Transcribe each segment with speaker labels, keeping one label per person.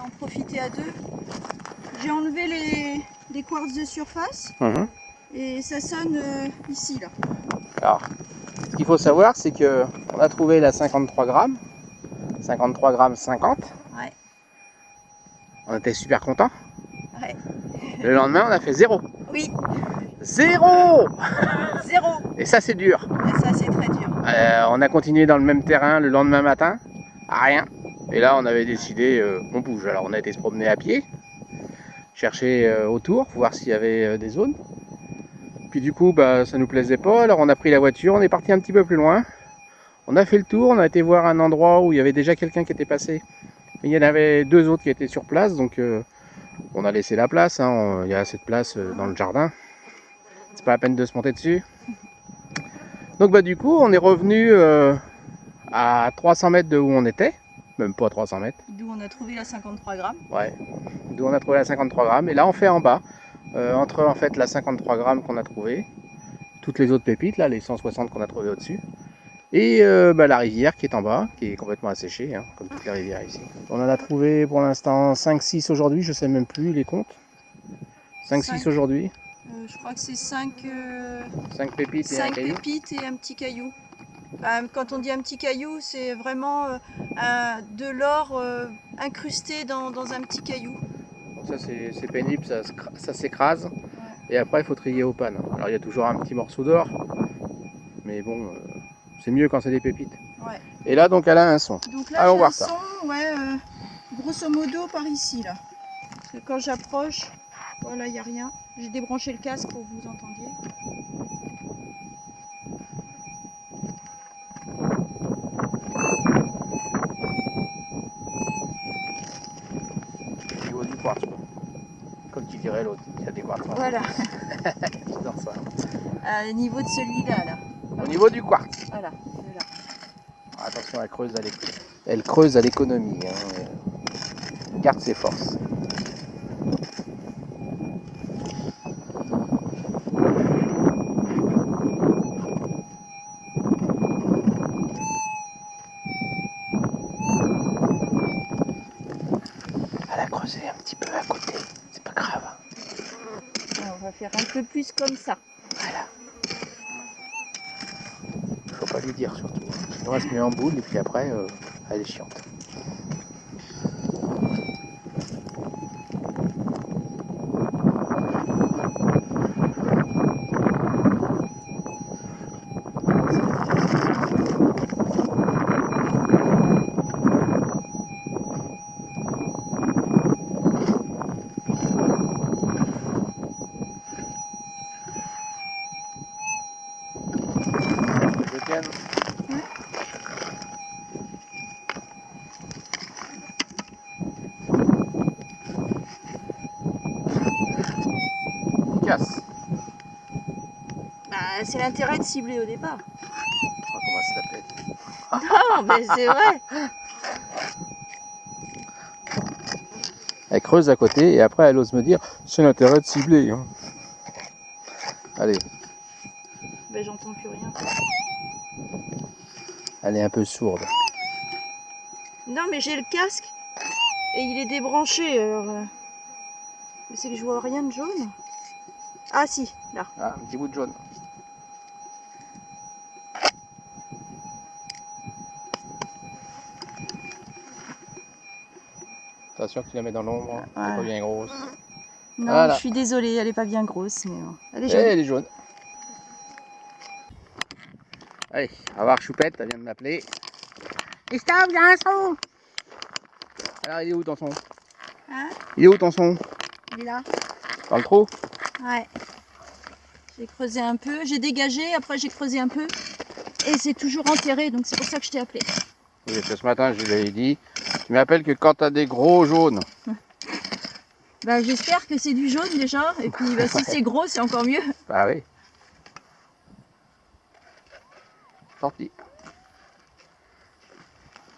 Speaker 1: en profiter à deux. J'ai enlevé les quartz de surface et ça sonne ici là.
Speaker 2: Alors, ce qu'il faut savoir, c'est que on a trouvé la 53 grammes 50.
Speaker 1: Ouais.
Speaker 2: On était super contents.
Speaker 1: Ouais.
Speaker 2: Le lendemain, on a fait 0.
Speaker 1: Oui.
Speaker 2: 0.
Speaker 1: 0.
Speaker 2: Et ça, c'est dur.
Speaker 1: Et ça, c'est très dur.
Speaker 2: On a continué dans le même terrain le lendemain matin, à rien. Et là, on avait décidé, on bouge. Alors, on a été se promener à pied, chercher autour, voir s'il y avait des zones. Puis du coup, bah, ça nous plaisait pas. Alors, on a pris la voiture, on est parti un petit peu plus loin. On a fait le tour, on a été voir un endroit où il y avait déjà quelqu'un qui était passé. Mais il y en avait 2 autres qui étaient sur place, donc on a laissé la place. Hein. Il y a assez de place dans le jardin. C'est pas la peine de se monter dessus. Donc bah du coup, on est revenu à 300 mètres de où on était. Même pas 300 mètres.
Speaker 1: D'où on a trouvé la 53 grammes.
Speaker 2: Ouais, d'où on a trouvé la 53 grammes. Et là, on fait en bas, entre en fait la 53 grammes qu'on a trouvé, toutes les autres pépites, là, les 160 qu'on a trouvé au-dessus. Et la rivière qui est en bas, qui est complètement asséchée, hein, comme toutes les rivières ici. On en a trouvé pour l'instant 5-6 aujourd'hui, je sais même plus les comptes. 5-6 aujourd'hui.
Speaker 1: Je crois que c'est 5
Speaker 2: pépites et un caillou.
Speaker 1: pépites et un petit caillou. Quand on dit un petit caillou, c'est vraiment de l'or incrusté dans un petit caillou.
Speaker 2: Donc ça c'est pénible, ça s'écrase. Ouais. Et après il faut trier aux pannes. Alors il y a toujours un petit morceau d'or. Mais bon, c'est mieux quand c'est des pépites.
Speaker 1: Ouais.
Speaker 2: Et là donc elle a un son.
Speaker 1: Donc là,
Speaker 2: allons voir ça.
Speaker 1: Son, ouais, grosso modo par ici là. Parce que quand j'approche, voilà, il n'y a rien. J'ai débranché le casque pour que vous entendiez.
Speaker 2: Au niveau du quartz, comme tu dirais l'autre, il y a des quartz.
Speaker 1: Voilà.
Speaker 2: J'adore ça.
Speaker 1: Au niveau de celui-là, là.
Speaker 2: Au niveau du quartz.
Speaker 1: Voilà.
Speaker 2: Attention, elle creuse à l'économie. Hein. Garde ses forces. Elle a creusé un petit peu à côté. C'est pas grave.
Speaker 1: On va faire un peu plus comme ça.
Speaker 2: Voilà. Faut pas lui dire surtout. Sinon elle se met en boule et puis après elle est chiante.
Speaker 1: Bah, c'est l'intérêt de cibler au départ.
Speaker 2: Oh, comment elle se la pète.
Speaker 1: Non, mais c'est vrai.
Speaker 2: Elle creuse à côté et après elle ose me dire c'est l'intérêt de cibler. Hein. Allez.
Speaker 1: Ben, j'entends plus rien.
Speaker 2: Elle est un peu sourde.
Speaker 1: Non, mais j'ai le casque et il est débranché. Alors, mais c'est que je vois rien de jaune. Ah si, là.
Speaker 2: Ah, un petit bout de jaune. Attention que tu la mets dans l'ombre, elle est pas bien grosse.
Speaker 1: Non,
Speaker 2: voilà.
Speaker 1: Je suis désolée, elle est pas bien grosse, mais elle est jolie.
Speaker 2: Elle est jaune. Allez, on va voir Choupette, elle vient de m'appeler. Christophe, il y a un son. Alors, il est où ton son?
Speaker 1: Hein?
Speaker 2: Il est où ton son?
Speaker 1: Il est là.
Speaker 2: Dans le trou?
Speaker 1: Ouais. J'ai creusé un peu, j'ai dégagé, après j'ai creusé un peu. Et c'est toujours enterré, donc c'est pour ça que je t'ai appelé.
Speaker 2: Oui, parce que ce matin, je lui avais dit, tu m'appelles que quand tu as des gros jaunes.
Speaker 1: Bah, j'espère que c'est du jaune déjà, et puis bah, si c'est gros, c'est encore mieux.
Speaker 2: Bah oui. Sorti.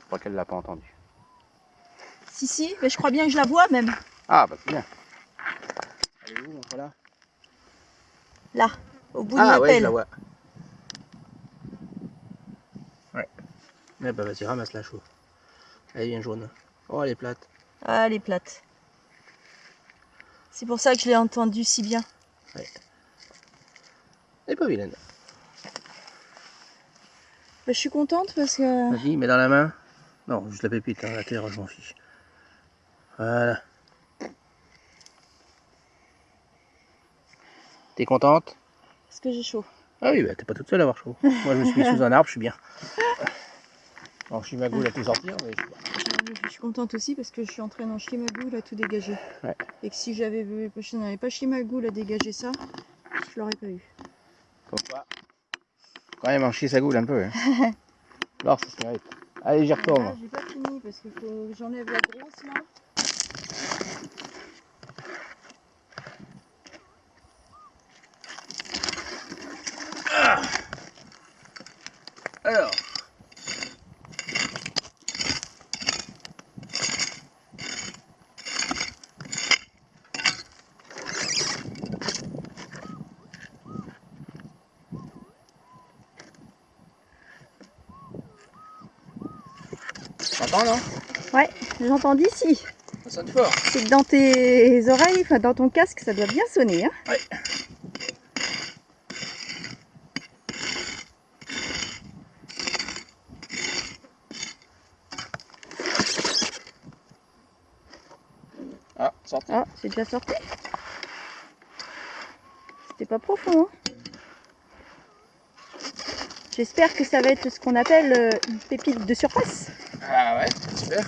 Speaker 2: Je crois qu'elle l'a pas entendu.
Speaker 1: Si, mais je crois bien que je la vois même.
Speaker 2: Ah, bah c'est bien. Elle est où, voilà?
Speaker 1: Là, au bout de
Speaker 2: Ah
Speaker 1: la
Speaker 2: ouais,
Speaker 1: pelle.
Speaker 2: je la vois. Ouais. Eh bah vas-y, ramasse-la chaud. Elle est bien jaune. Oh, elle est plate.
Speaker 1: Ah, elle est plate. C'est pour ça que je l'ai entendue si bien.
Speaker 2: Ouais. Elle est pas vilaine.
Speaker 1: Bah, je suis contente parce que...
Speaker 2: Vas-y, mets dans la main. Non, juste la pépite, hein, la terre, je m'en fiche. Voilà. T'es contente?
Speaker 1: Parce que j'ai chaud.
Speaker 2: Ah oui, bah t'es pas toute seule à avoir chaud. Moi je me suis mis sous un arbre, je suis bien. Alors je suis ma goule à tout sortir, mais je suis bien.
Speaker 1: Je suis contente aussi parce que je suis en train d'en chier ma goule à tout dégager.
Speaker 2: Ouais.
Speaker 1: Et que si je n'avais pas chié ma goule à dégager ça, je l'aurais pas eu.
Speaker 2: Comme quoi, quand même en chier sa goule un peu. Hein. Alors ça se mérite. Allez, j'y retourne.
Speaker 1: Là, j'ai pas fini parce qu'il faut que j'enlève la grosse là.
Speaker 2: Alors. T'entends, non?
Speaker 1: Ouais, j'entends d'ici.
Speaker 2: Ça sonne fort.
Speaker 1: C'est que dans tes oreilles, enfin dans ton casque, ça doit bien sonner. Hein.
Speaker 2: Ouais. Ah, sorti.
Speaker 1: Ah, c'est déjà sorti. C'était pas profond. Hein. J'espère que ça va être ce qu'on appelle une pépite de surface.
Speaker 2: Ah ouais, super.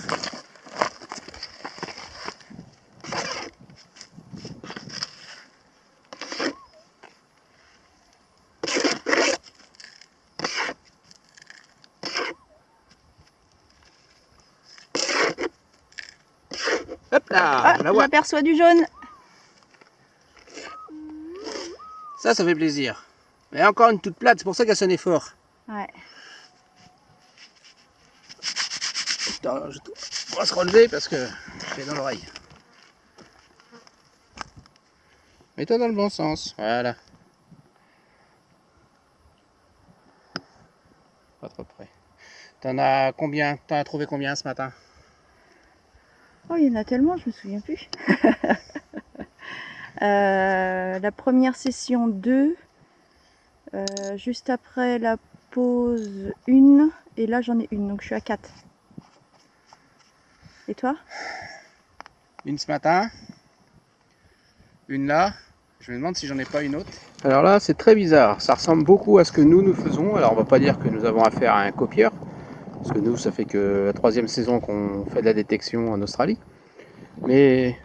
Speaker 2: Hop là,
Speaker 1: Ah,
Speaker 2: on la voit.
Speaker 1: j'aperçois du jaune.
Speaker 2: Ça fait plaisir. Mais encore une toute plate, c'est pour ça qu'elle sonnait fort.
Speaker 1: Ouais.
Speaker 2: Attends, on va se relever parce que j'ai dans l'oreille. Mets-toi dans le bon sens, voilà. Pas trop près. T'en as combien? T'en as trouvé combien ce matin?
Speaker 1: Oh, il y en a tellement, je me souviens plus. La première session 2, juste après la pause 1, et là j'en ai une, donc je suis à 4. Et toi?
Speaker 2: Une ce matin, une là. Je me demande si j'en ai pas une autre. Alors là, c'est très bizarre. Ça ressemble beaucoup à ce que nous faisons. Alors on va pas dire que nous avons affaire à un copieur, parce que nous, ça fait que la 3e saison qu'on fait de la détection en Australie. Mais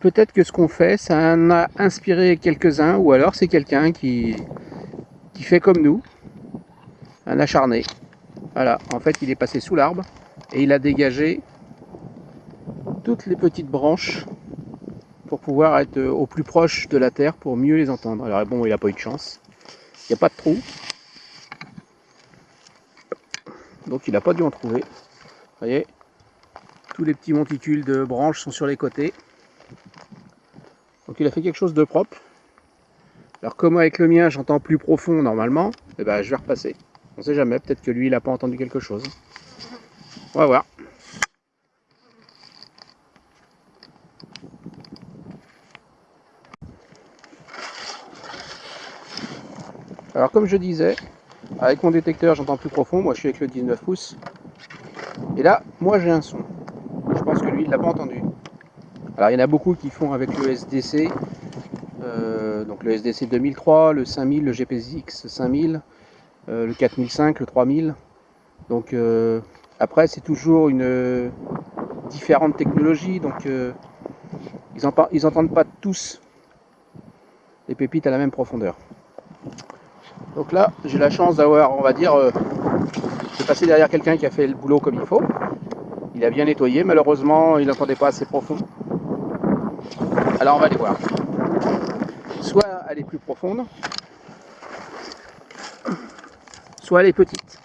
Speaker 2: peut-être que ce qu'on fait, ça en a inspiré quelques-uns, ou alors c'est quelqu'un qui fait comme nous, un acharné. Voilà, en fait, il est passé sous l'arbre et il a dégagé toutes les petites branches pour pouvoir être au plus proche de la terre pour mieux les entendre. Alors bon, il n'a pas eu de chance. Il n'y a pas de trou. Donc il n'a pas dû en trouver. Vous voyez, tous les petits monticules de branches sont sur les côtés. Donc il a fait quelque chose de propre. Alors comme avec le mien, j'entends plus profond normalement, et ben, je vais repasser. On sait jamais, peut-être que lui, il n'a pas entendu quelque chose. On va voir. Alors comme je disais, avec mon détecteur, j'entends plus profond. Moi, je suis avec le 19 pouces. Et là, moi, j'ai un son. Je pense que lui, il l'a pas entendu. Alors, il y en a beaucoup qui font avec le SDC. Donc le SDC 2003, le 5000, le GPX 5000, le 4005, le 3000. Donc après, c'est toujours une différente technologie. Donc ils n'entendent pas tous les pépites à la même profondeur. Donc là, j'ai la chance d'avoir, on va dire, de passer derrière quelqu'un qui a fait le boulot comme il faut. Il a bien nettoyé, malheureusement, il n'entendait pas assez profond. Alors on va aller voir. Soit elle est plus profonde, soit elle est petite.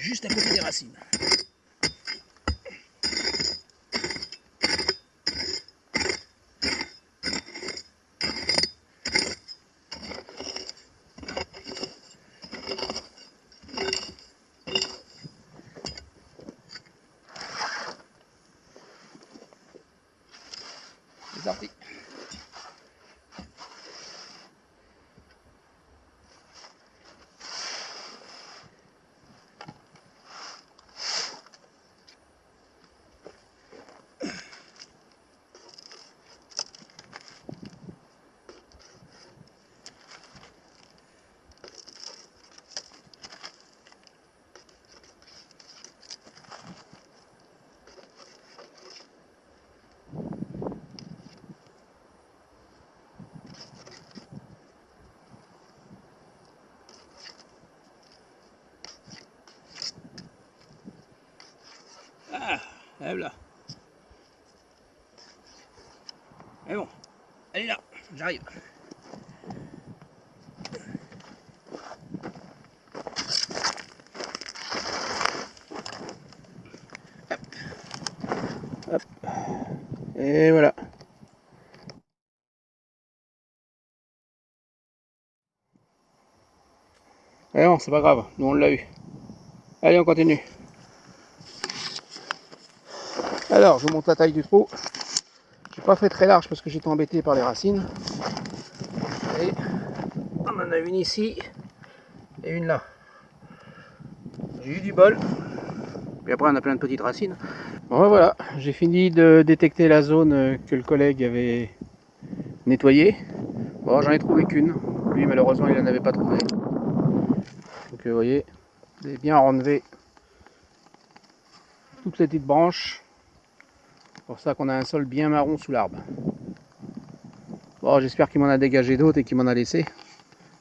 Speaker 2: juste à côté des racines. C'est sorti. Ah, elle là. Mais bon, elle est là, j'arrive. Hop. Et voilà. Mais bon, c'est pas grave, nous on l'a eu. Allez, on continue. Alors, je vous montre la taille du trou. J'ai pas fait très large parce que j'étais embêté par les racines. Et on en a une ici et une là. J'ai eu du bol. Puis après, on a plein de petites racines. Bon, voilà, j'ai fini de détecter la zone que le collègue avait nettoyée. Bon, j'en ai trouvé qu'une. Lui, malheureusement, il n'en avait pas trouvé. Donc, vous voyez, j'ai bien enlevé toutes les petites branches. C'est pour ça qu'on a un sol bien marron sous l'arbre. Bon, j'espère qu'il m'en a dégagé d'autres et qu'il m'en a laissé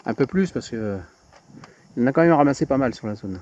Speaker 2: un peu plus parce que il en a quand même ramassé pas mal sur la zone.